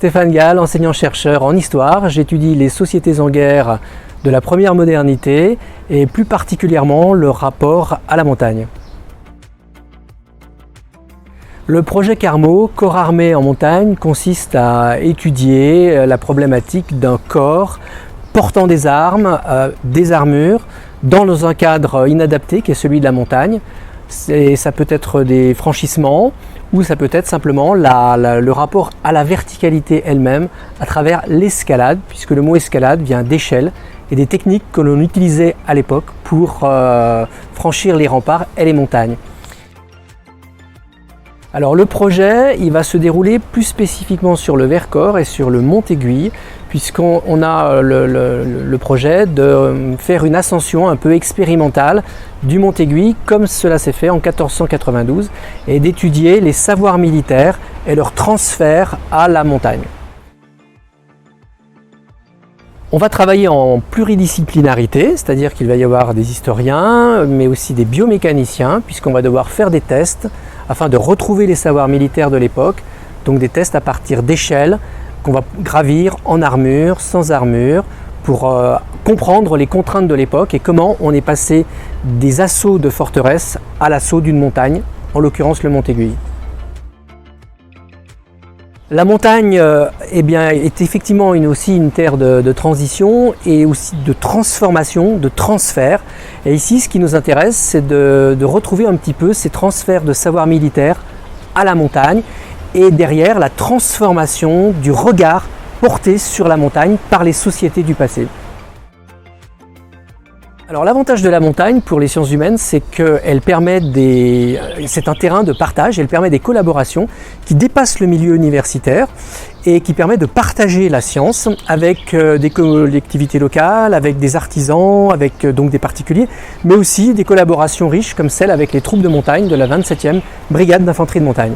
Stéphane Gall, enseignant-chercheur en histoire. J'étudie les sociétés en guerre de la première modernité et plus particulièrement le rapport à la montagne. Le projet Carmo, corps armé en montagne, consiste à étudier la problématique d'un corps portant des armes, des armures, dans un cadre inadapté qui est celui de la montagne. Ça peut être des franchissements ou ça peut être simplement le rapport à la verticalité elle-même à travers l'escalade, puisque le mot escalade vient d'échelle et des techniques que l'on utilisait à l'époque pour franchir les remparts et les montagnes. Alors le projet, il va se dérouler plus spécifiquement sur le Vercors et sur le Mont-Aiguille, puisqu'on a le projet de faire une ascension un peu expérimentale du Mont-Aiguille, comme cela s'est fait en 1492, et d'étudier les savoirs militaires et leur transfert à la montagne. On va travailler en pluridisciplinarité, c'est-à-dire qu'il va y avoir des historiens, mais aussi des biomécaniciens, puisqu'on va devoir faire des tests afin de retrouver les savoirs militaires de l'époque, donc des tests à partir d'échelles qu'on va gravir en armure, sans armure, pour comprendre les contraintes de l'époque et comment on est passé des assauts de forteresses à l'assaut d'une montagne, en l'occurrence le Mont-Aiguille. La montagne est effectivement aussi une terre de transition et aussi de transformation, de transfert. Et ici, ce qui nous intéresse, c'est de retrouver un petit peu ces transferts de savoir militaire à la montagne et derrière la transformation du regard porté sur la montagne par les sociétés du passé. Alors l'avantage de la montagne pour les sciences humaines, c'est qu'elle permet c'est un terrain de partage, elle permet des collaborations qui dépassent le milieu universitaire et qui permet de partager la science avec des collectivités locales, avec des artisans, avec donc des particuliers, mais aussi des collaborations riches comme celle avec les troupes de montagne de la 27e brigade d'infanterie de montagne.